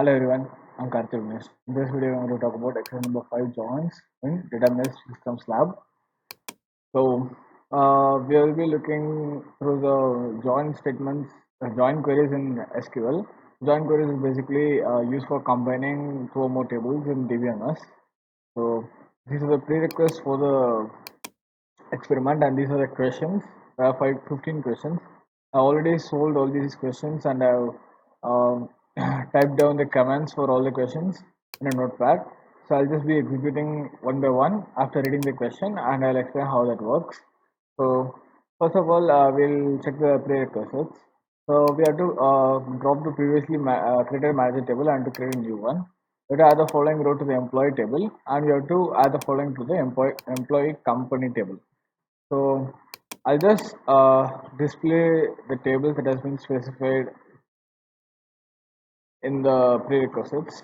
Hello everyone, I'm Karthi Vignesh. In this video, I'm going to talk about exercise number 5 joins in DBMS Systems Lab. We will be looking through the join statements, join queries in SQL. Join queries is basically used for combining two or more tables in DBMS. So, these are the prerequisites for the experiment, and these are the questions. 15 questions. I already solved all these questions, and I've um, typed down the comments for all the questions in a notepad. So I'll just be executing one by one after reading the question, and I'll explain how that works. So first of all, we'll check the prerequisites. So we have to drop the previously created manager table and to create a new one. We have to add the following row to the employee table, and we have to add the following to the employee company table. So I'll just display the tables that has been specified in the prerequisites.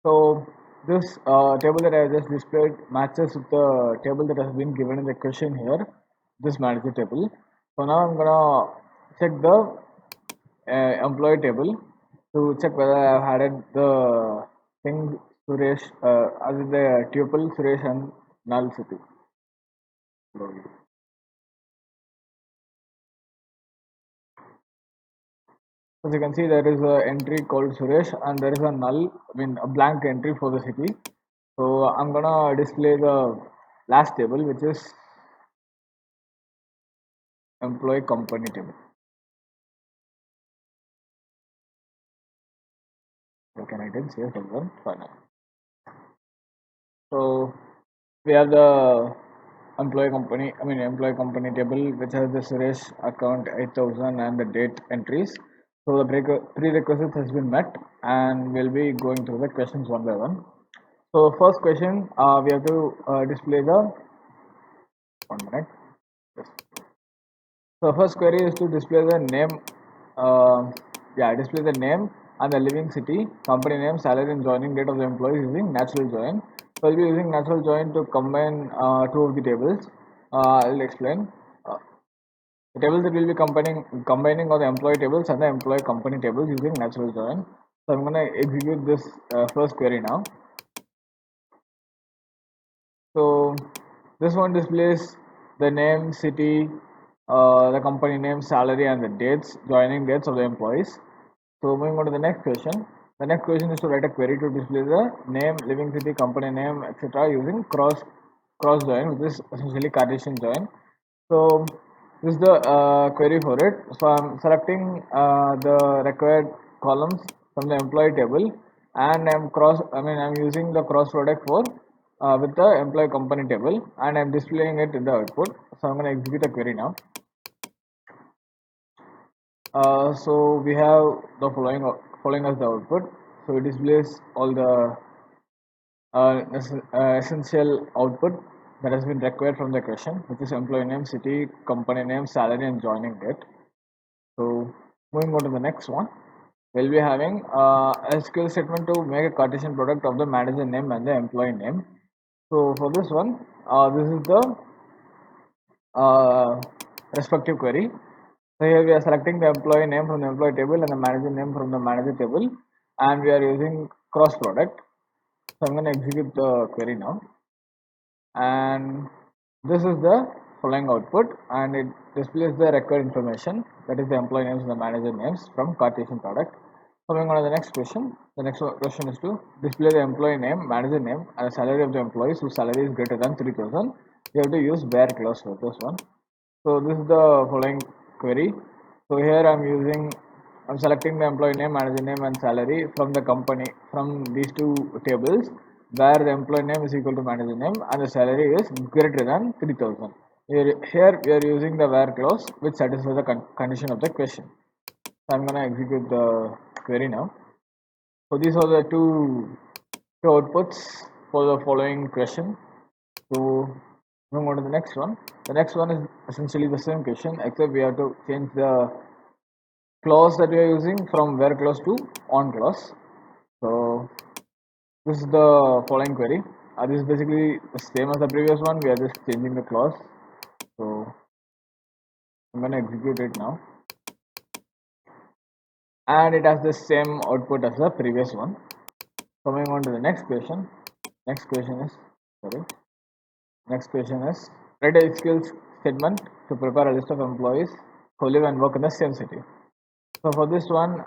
So this table that I just displayed matches with the table that has been given in the question here, this manager table. So now I'm gonna check the employee table to check whether I've added the thing Suresh, as the tuple Suresh and null city. As you can see, there is an entry called Suresh and there is a null, a blank entry for the city. So I'm gonna display the last table, which is employee company table. Okay, I did save one final. So we have the employee company table, which has the Suresh account 8000 and the date entries. So the prerequisite has been met, and we'll be going through the questions one by one. So first question, we have to display the 1 minute. Yes. So first query is to display the name. Display the name and the living city, company name, salary, and joining date of the employees using natural join. So I'll be using natural join to combine two of the tables. I'll explain. The tables that we'll be combining are the employee tables and the employee company tables using natural join. So I'm gonna execute this first query now. So this one displays the name, city, the company name, salary, and the dates, joining dates of the employees. So moving on to the next question. The next question is to write a query to display the name, living city, company name, etc. using cross join, which is essentially Cartesian join. So this is the query for it. So I'm selecting the required columns from the employee table, and I'm using the cross product for with the employee company table, and I'm displaying it in the output. So I'm going to execute the query now. So we have the following as the output. So it displays all the essential output that has been required from the question, which is employee name, city, company name, salary, and joining date. So moving on to the next one, we'll be having a SQL statement to make a Cartesian product of the manager name and the employee name. So for this one, this is the respective query. So here we are selecting the employee name from the employee table and the manager name from the manager table, and we are using cross product. So I'm going to execute the query now, and this is the following output, and it displays the required information, that is the employee names and the manager names from Cartesian product. Moving on to the next question. The next question is to display the employee name, manager name, and the salary of the employees whose salary is greater than 3000. You have to use where clause for this one. So this is the following query. So here I'm selecting the employee name, manager name, and salary from the company from these two tables, where the employee name is equal to manager name and the salary is greater than 3000. Here we are using the where clause, which satisfies the condition of the question. So I'm gonna execute the query now. So these are the two outputs for the following question. So moving on to the next one. The next one is essentially the same question, except we have to change the clause that we are using from where clause to on clause. So this is the following query. This is basically the same as the previous one. We are just changing the clause. So I'm going to execute it now. and it has the same output as the previous one. Coming on to the next question. Next question is sorry. Next question is write a skills statement to prepare a list of employees who live and work in the same city. So for this one,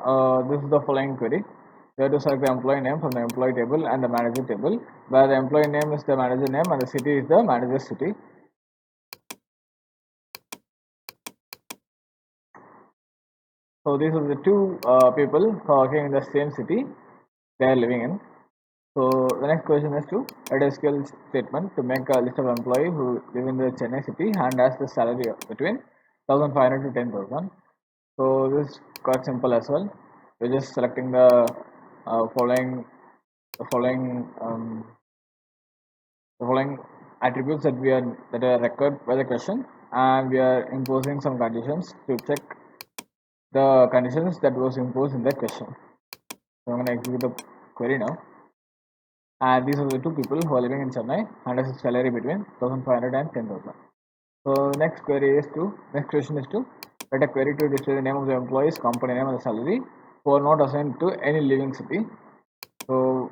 this is the following query. You have to select the employee name from the employee table and the manager table, where the employee name is the manager name and the city is the manager city. So these are the two people who are working in the same city they are living in. So the next question is to write a skill statement to make a list of employees who live in the Chennai city and has the salary between 1,500 to 10,000. So this is quite simple as well. We're just selecting the following the following attributes that are required by the question, and we are imposing some conditions to check the conditions that was imposed in the question. So I'm going to execute the query now. And these are the two people who are living in Chennai and has a salary between 1,500 and 10,000. So next question is to write a query to display the name of the employees, company name, and the salary who are not assigned to any living city. So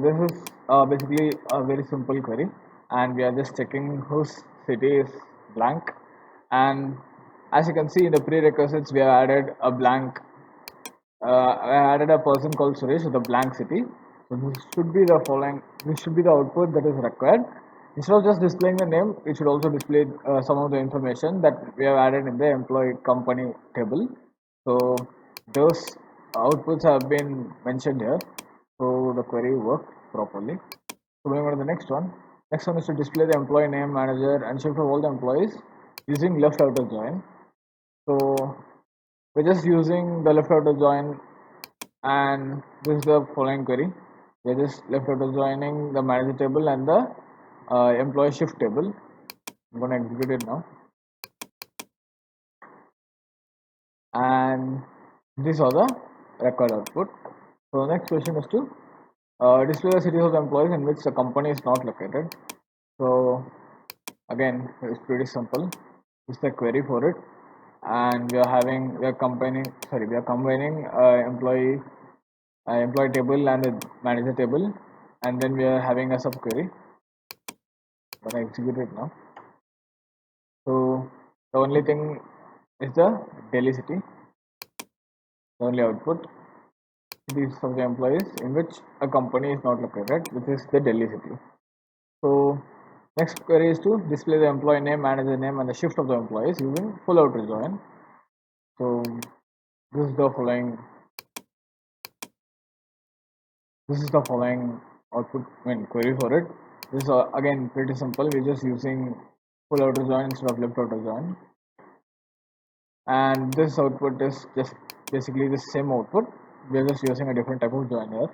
this is basically a very simple query, and we are just checking whose city is blank. And as you can see in the prerequisites, we have added a blank. I added a person called Suresh with a blank city. So this should be the following. This should be the output that is required. Instead of just displaying the name, it should also display some of the information that we have added in the employee company table. So those outputs have been mentioned here. So the query worked properly. So moving on to the next one. Next one is to display the employee name, manager, and shift of all the employees using left outer join. So we're just using the left outer join, and this is the following query. We're just left outer joining the manager table and the employee shift table. I'm going to execute it now. And these are the record output. So the next question is to display the cities of the employees in which the company is not located. So again, it's pretty simple. This is the query for it, and we are combining employee table and the manager table, and then we are having a subquery. I'm gonna execute it now. So the only thing is the Delhi city. The only output cities of the employees in which a company is not located, which is the Delhi city. So next query is to display the employee name, manager name, and the shift of the employees using full outer join. So this is the following. This is the following output query for it. This is again pretty simple. We're just using full outer join instead of left outer join, and this output is just basically the same output. We're just using a different type of join here.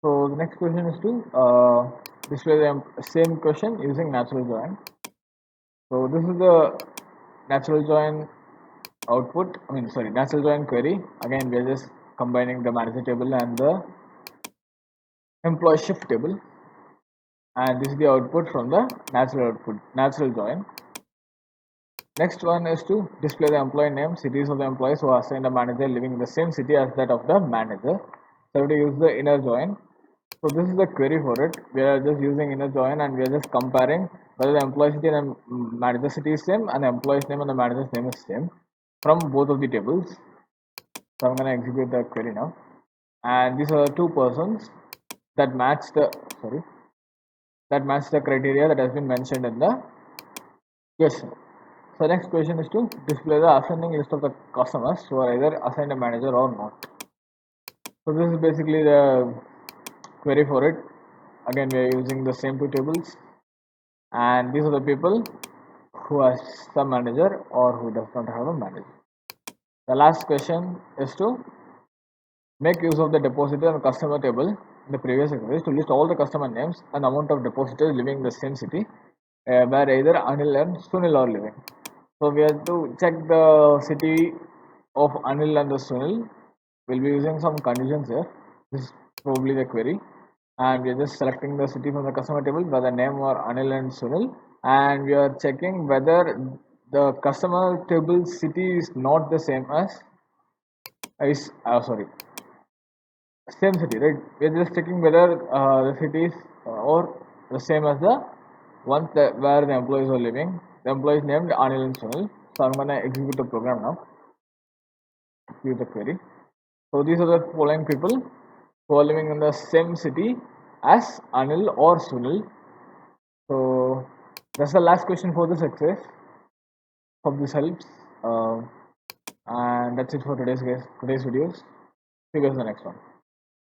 So the next question is to display the same question using natural join. So this is the natural join output. Natural join query. Again, we're just combining the manager table and the employee shift table, and this is the output from the natural join. Next one is to display the employee name, cities of the employees who are assigned a manager living in the same city as that of the manager. So we use the inner join. So this is the query for it. We are just using inner join, and we are just comparing whether the employee city and manager city is same, and the employee's name and the manager's name is same from both of the tables. So I'm going to execute the query now, and these are two persons that match the criteria that has been mentioned in the question. So next question is to display the ascending list of the customers who are either assigned a manager or not. So this is basically the query for it. Again, we are using the same two tables, and these are the people who has some manager or who does not have a manager. The last question is to make use of the depositor and customer table in the previous exercise to list all the customer names and amount of depositors living in the same city where either Anil and Sunil are living. So we have to check the city of Anil and the Sunil. We'll be using some conditions here. This is probably the query. and we are just selecting the city from the customer table by the name or Anil and Sunil, and we are checking whether the customer table city is not the same as sorry, same city, right? We are just checking whether the city is or the same as the one where the employees are living. The employee is named Anil and Sunil. So I'm gonna execute the program now. Execute the query. So these are the following people who are living in the same city as Anil or Sunil. So that's the last question for this exercise. Hope this helps. And that's it for today's videos. See you guys in the next one.